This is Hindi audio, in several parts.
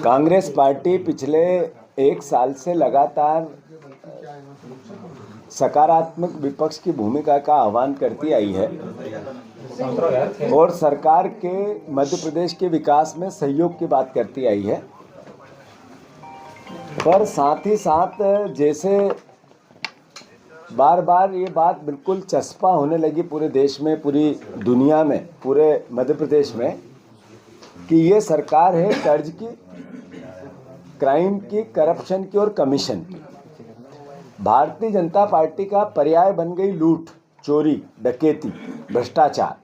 कांग्रेस पार्टी पिछले एक साल से लगातार सकारात्मक विपक्ष की भूमिका का आह्वान करती आई है और सरकार के मध्य प्रदेश के विकास में सहयोग की बात करती आई है। पर साथ ही साथ जैसे बार बार ये बात बिल्कुल चस्पा होने लगी पूरे देश में, पूरी दुनिया में, पूरे मध्य प्रदेश में कि ये सरकार है कर्ज की, क्राइम की, करप्शन की और कमीशन की। भारतीय जनता पार्टी का पर्याय बन गई लूट, चोरी, डकैती, भ्रष्टाचार।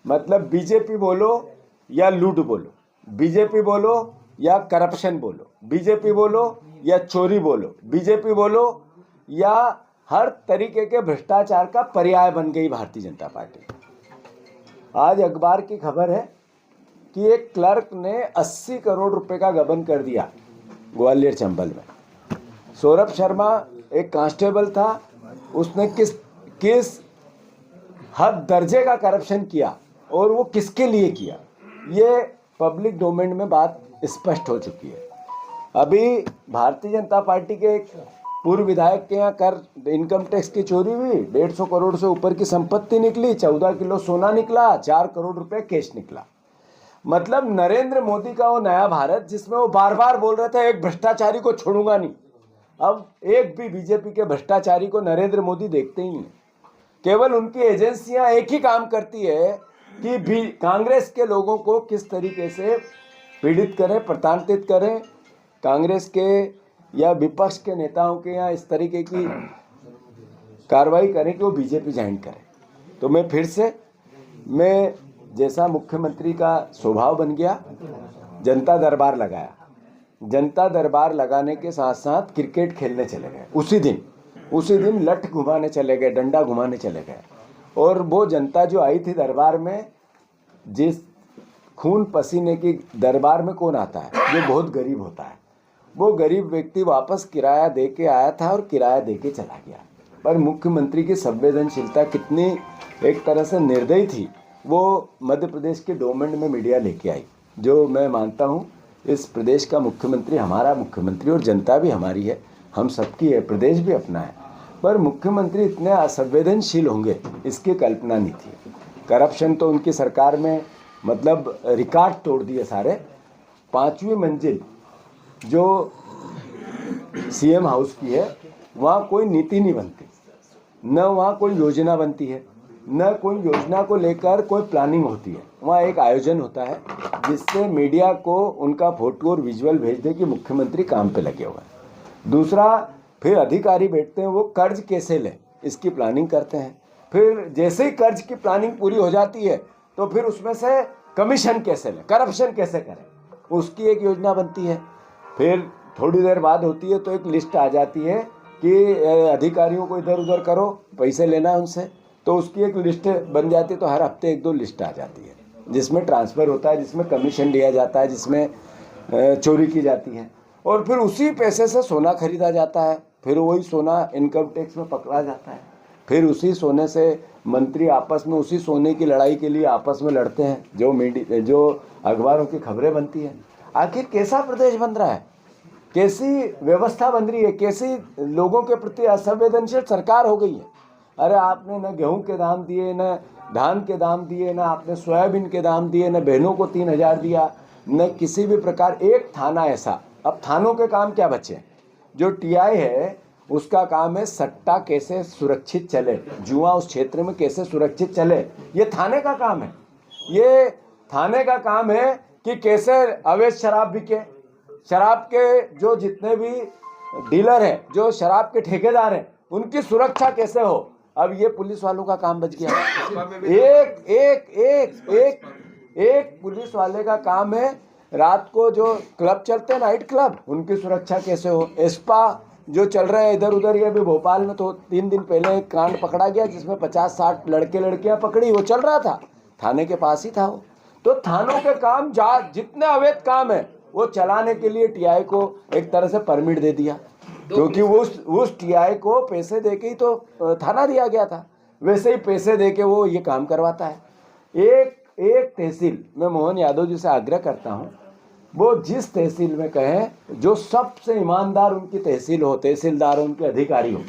मतलब बीजेपी बोलो या लूट बोलो, बीजेपी बोलो या करप्शन बोलो, बीजेपी बोलो या चोरी बोलो, बीजेपी बोलो या हर तरीके के भ्रष्टाचार का पर्याय बन गई भारतीय जनता पार्टी। आज अखबार की खबर है कि एक क्लर्क ने 80 करोड़ रुपए का गबन कर दिया ग्वालियर चंबल में। सौरभ शर्मा एक कांस्टेबल था, उसने किस हद दर्जे का करप्शन किया और वो किसके लिए किया, ये पब्लिक डोमेन में बात स्पष्ट हो चुकी है। अभी भारतीय जनता पार्टी के एक पूर्व विधायक के यहाँ कर इनकम टैक्स की चोरी हुई, 150 करोड़ से ऊपर की संपत्ति निकली, 14 किलो सोना निकला, 4 करोड़ रुपए कैश निकला। मतलब नरेंद्र मोदी का वो नया भारत जिसमें वो बार बार बोल रहे थे एक भ्रष्टाचारी को छोड़ूंगा नहीं, अब एक भी बीजेपी के भ्रष्टाचारी को नरेंद्र मोदी देखते ही नहीं। केवल उनकी एजेंसियां एक ही काम करती है कि कांग्रेस के लोगों को किस तरीके से पीड़ित करें, प्रताड़ित करें, कांग्रेस के या विपक्ष के नेताओं के यहाँ इस तरीके की कार्रवाई करें कि वो बीजेपी ज्वाइन करें। तो मैं जैसा मुख्यमंत्री का स्वभाव बन गया, जनता दरबार लगाया। जनता दरबार लगाने के साथ साथ क्रिकेट खेलने चले गए। उसी दिन लठ घुमाने चले गए, डंडा घुमाने चले गए। और वो जनता जो आई थी दरबार में, जिस खून पसीने की दरबार में कौन आता है, जो बहुत गरीब होता है, वो गरीब व्यक्ति वापस किराया दे के आया था और किराया दे के चला गया। पर मुख्यमंत्री की संवेदनशीलता कितनी एक तरह से निर्दयी थी, वो मध्य प्रदेश के डोमेन में मीडिया लेके आई। जो मैं मानता हूँ इस प्रदेश का मुख्यमंत्री हमारा मुख्यमंत्री और जनता भी हमारी है, हम सबकी है, प्रदेश भी अपना है। पर मुख्यमंत्री इतने असंवेदनशील होंगे इसकी कल्पना नहीं थी। करप्शन तो उनकी सरकार में मतलब रिकॉर्ड तोड़ दिए सारे। 5वीं मंजिल जो सीएम हाउस की है, वहाँ कोई नीति नहीं बनती, न वहाँ कोई योजना बनती है, न कोई योजना को लेकर कोई प्लानिंग होती है। वहाँ एक आयोजन होता है जिससे मीडिया को उनका फोटो और विजुअल भेज दे कि मुख्यमंत्री काम पे लगे हुए हैं। दूसरा, फिर अधिकारी बैठते हैं, वो कर्ज कैसे लें इसकी प्लानिंग करते हैं। फिर जैसे ही कर्ज की प्लानिंग पूरी हो जाती है तो फिर उसमें से कमीशन कैसे लें, करप्शन कैसे करें, उसकी एक योजना बनती है। फिर थोड़ी देर बाद होती है तो एक लिस्ट आ जाती है कि अधिकारियों को इधर उधर करो, पैसे लेना है उनसे, तो उसकी एक लिस्ट बन जाती है। तो हर हफ्ते 1-2 लिस्ट आ जाती है जिसमें ट्रांसफ़र होता है, जिसमें कमीशन लिया जाता है, जिसमें चोरी की जाती है। और फिर उसी पैसे से सोना खरीदा जाता है, फिर वही सोना इनकम टैक्स में पकड़ा जाता है। फिर उसी सोने से मंत्री आपस में उसी सोने की लड़ाई के लिए आपस में लड़ते हैं, जो अखबारों की खबरें बनती हैं। आखिर कैसा प्रदेश बन रहा है, कैसी व्यवस्था बन रही है, कैसी लोगों के प्रति असंवेदनशील सरकार हो गई है। अरे आपने न गेहूं के दाम दिए, न धान के दाम दिए, न आपने सोयाबीन के दाम दिए, न बहनों को 3000 दिया, न किसी भी प्रकार एक थाना ऐसा। अब थानों के काम क्या बचे? जो टीआई है उसका काम है सट्टा कैसे सुरक्षित चले, जुआ उस क्षेत्र में कैसे सुरक्षित चले, ये थाने का काम है। ये थाने का काम है कि कैसे अवैध शराब बिके, शराब के जो जितने भी डीलर हैं, जो शराब के ठेकेदार हैं, उनकी सुरक्षा कैसे हो। अब ये पुलिस वालों का काम बच गया। एक पुलिस वाले का काम है रात को जो क्लब चलते हैं, नाइट क्लब, उनकी सुरक्षा कैसे हो। एस्पा जो चल रहे हैं इधर उधर, ये भी भोपाल में तो 3 दिन पहले एक कांड पकड़ा गया जिसमें 50-60 लड़के लड़कियां पकड़ी, वो चल रहा था, थाने के पास ही था वो। तो थानों के काम जितने अवैध काम है वो चलाने के लिए टीआई को एक तरह से परमिट दे दिया, क्योंकि उस टीआई को पैसे देके ही तो थाना दिया गया था, वैसे ही पैसे देके वो ये काम करवाता है। एक तहसील, मैं मोहन यादव जी से आग्रह करता हूँ, वो जिस तहसील में कहें जो सबसे ईमानदार उनकी तहसील हो, तहसीलदार हो, उनके अधिकारी हो,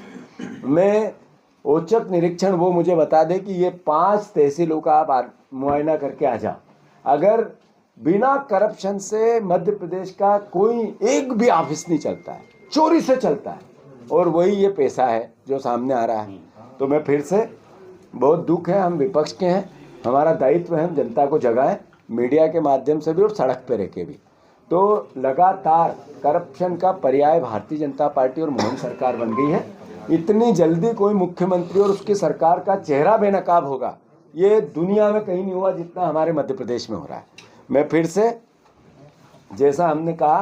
मैं औचक निरीक्षण वो मुझे बता दे कि ये 5 तहसीलों का आप मुआयना करके आ जाओ। अगर बिना करप्शन से मध्य प्रदेश का कोई एक भी ऑफिस नहीं चलता है, चोरी से चलता है, और वही ये पैसा है जो सामने आ रहा है। तो मैं फिर से, बहुत दुख है, हम विपक्ष के हैं, हमारा दायित्व है हम जनता को जगाएं, मीडिया के माध्यम से भी और सड़क पे रह के भी। तो लगातार करप्शन का पर्याय भारतीय जनता पार्टी और मोहन सरकार बन गई है। इतनी जल्दी कोई मुख्यमंत्री और उसकी सरकार का चेहरा बेनकाब होगा, ये दुनिया में कहीं नहीं हुआ जितना हमारे मध्य प्रदेश में हो रहा है। मैं फिर से, जैसा हमने कहा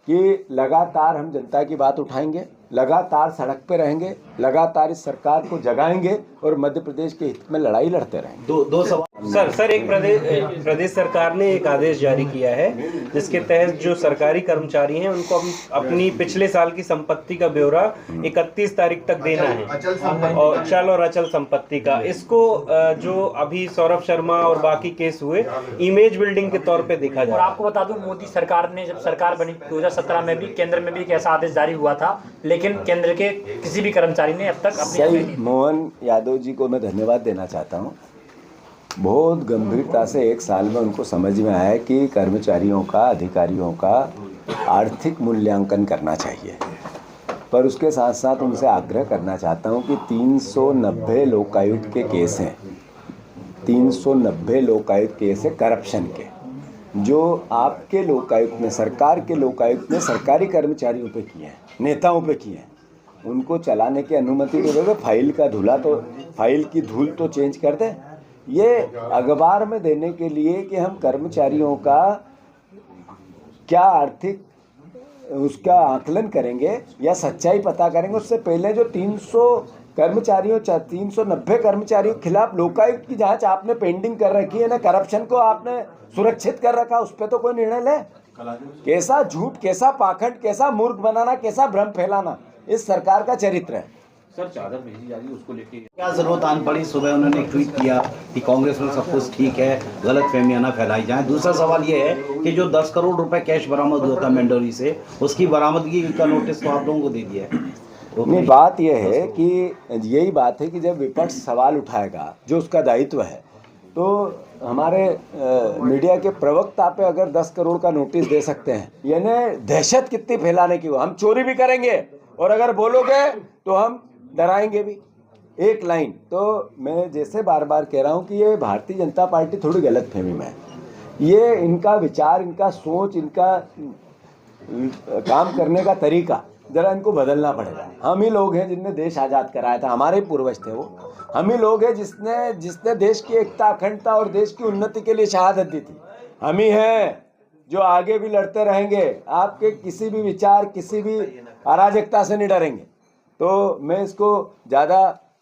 कि लगातार हम जनता की बात उठाएंगे, लगातार सड़क पे रहेंगे, लगातार इस सरकार को जगाएंगे और मध्य प्रदेश के हित में लड़ाई लड़ते रहेंगे। दो सवाल सर एक प्रदेश सरकार ने एक आदेश जारी किया है जिसके तहत जो सरकारी कर्मचारी हैं उनको अपनी पिछले साल की संपत्ति का ब्यौरा 31 तारीख तक देना है, और चल और अचल संपत्ति का। इसको जो अभी सौरभ शर्मा और बाकी केस हुए, इमेज बिल्डिंग के तौर पे देखा जाए। और आपको बता दूं, मोदी सरकार ने जब सरकार बनी 2017 में भी केंद्र में भी एक ऐसा आदेश जारी हुआ था, लेकिन केंद्र के किसी भी कर्मचारी ने अब तक सही, मोहन यादव जी को मैं धन्यवाद देना चाहता हूँ। बहुत गंभीरता से 1 साल में उनको समझ में आया कि कर्मचारियों का, अधिकारियों का आर्थिक मूल्यांकन करना चाहिए। पर उसके साथ साथ उनसे आग्रह करना चाहता हूँ कि 390 लोकायुक्त के केस हैं, 390 लोकायुक्त केस है करप्शन के, जो आपके लोकायुक्त ने, सरकार के लोकायुक्त ने सरकारी कर्मचारियों पे किए हैं, नेताओं पे किए हैं। उनको चलाने की अनुमति तो देवे, फाइल का धूला तो, फाइल की धूल तो चेंज कर दें। ये अखबार में देने के लिए कि हम कर्मचारियों का क्या आर्थिक उसका आकलन करेंगे या सच्चाई पता करेंगे, उससे पहले जो 390 कर्मचारियों के खिलाफ लोकायुक्त की जांच आपने पेंडिंग कर रखी है ना, करप्शन को आपने सुरक्षित कर रखा, उस पर तो कोई निर्णय ले। कैसा झूठ, कैसा पाखंड, कैसा मूर्ख बनाना, कैसा भ्रम फैलाना इस सरकार का चरित्र है। सर, चादर भेजी जा रही है, उसको लेके क्या जरूरत आन पड़ी? सुबह उन्होंने एक ट्वीट किया कि कांग्रेस में सब कुछ ठीक है, गलत फहमियां ना फैलाई जाए। दूसरा सवाल ये है कि जो 10 करोड़ रुपए कैश बरामद हुआ था मंडोरी से, उसकी बरामदगी का नोटिस तो आप लोगों को दे दिया है। नहीं, बात यह है कि यही बात है कि जब विपक्ष सवाल उठाएगा जो उसका दायित्व है, तो हमारे मीडिया के प्रवक्ता पे अगर 10 करोड़ का नोटिस दे सकते हैं, यानी दहशत कितनी फैलाने की हो। हम चोरी भी करेंगे और अगर बोलोगे तो हम डराएंगे भी, एक लाइन। तो मैं जैसे बार बार कह रहा हूँ कि ये भारतीय जनता पार्टी थोड़ी गलत फहमी में है। ये इनका विचार, इनका सोच, इनका काम करने का तरीका जरा इनको बदलना पड़ेगा। हम ही लोग हैं जिनने देश आज़ाद कराया था, हमारे पूर्वज थे वो। हम ही लोग हैं जिसने देश की एकता, अखंडता और देश की उन्नति के लिए शहादत दी थी। हम ही हैं जो आगे भी लड़ते रहेंगे, आपके किसी भी विचार, किसी भी अराजकता से नहीं डरेंगे। तो मैं इसको ज़्यादा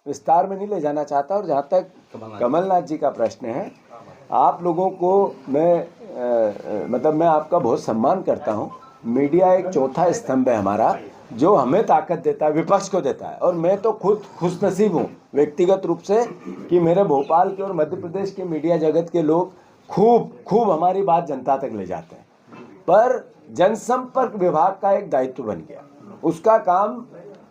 विस्तार में नहीं ले जाना चाहता। और जहाँ तक कमलनाथ जी का प्रश्न है, आप लोगों को मैं आपका बहुत सम्मान करता हूँ। मीडिया एक चौथा स्तंभ है हमारा, जो हमें ताकत देता है, विपक्ष को देता है। और मैं तो खुद खुशनसीब हूँ व्यक्तिगत रूप से कि मेरे भोपाल के और मध्य प्रदेश के मीडिया जगत के लोग खूब हमारी बात जनता तक ले जाते हैं। पर जनसंपर्क विभाग का एक दायित्व बन गया, उसका काम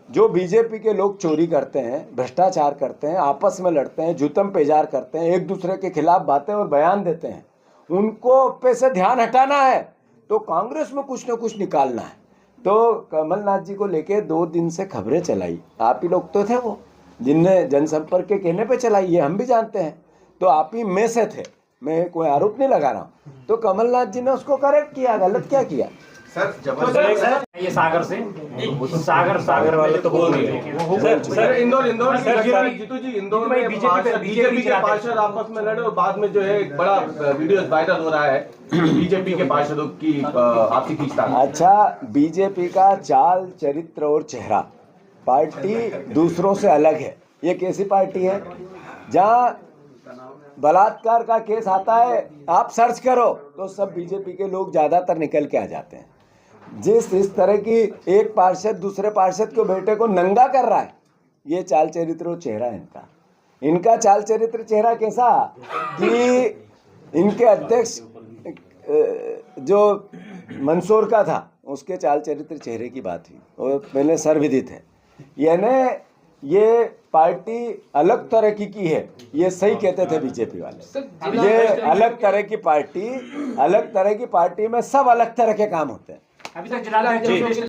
जो बीजेपी के लोग चोरी करते हैं, भ्रष्टाचार करते हैं, आपस में लड़ते हैं, जुतम पेजार करते हैं, एक दूसरे के खिलाफ बातें और बयान देते हैं, उनको पे से ध्यान हटाना है तो कांग्रेस में कुछ न कुछ निकालना है। तो कमलनाथ जी को लेके 2 दिन से खबरें चलाई, आप ही लोग तो थे वो जिनने जनसंपर्क के कहने पे चलाई, ये हम भी जानते हैं। तो आप ही में से थे, मैं कोई आरोप नहीं लगा रहा हूँ। तो कमलनाथ जी ने उसको करेक्ट किया, गलत क्या किया? सर ये सागर वाले तो बोल रही है सर इंदौर जीतू जी, इंदौर में बीजेपी के पार्षद आपस में लड़े और बाद में जो है एक बड़ा वीडियो वायरल हो रहा है बीजेपी के पार्षदों की आपसी खींचतान। अच्छा, बीजेपी का चाल, चरित्र और चेहरा, पार्टी दूसरों से अलग है। ये कैसी पार्टी है जहाँ बलात्कार का केस आता है, आप सर्च करो तो सब बीजेपी के लोग ज़्यादातर निकल के आ जाते हैं। इस तरह की एक पार्षद दूसरे पार्षद के बेटे को नंगा कर रहा है, ये चाल चरित्र और चेहरा है इनका। इनका चाल चरित्र चेहरा कैसा कि इनके अध्यक्ष जो मंसूर का था उसके चाल चरित्र चेहरे की बात हुई और पहले सर्वविदित है। यानी ये पार्टी अलग तरह की है, ये सही कहते थे बीजेपी वाले। ये अलग तरह की पार्टी में सब अलग तरह के काम होते हैं। अभी तक जिला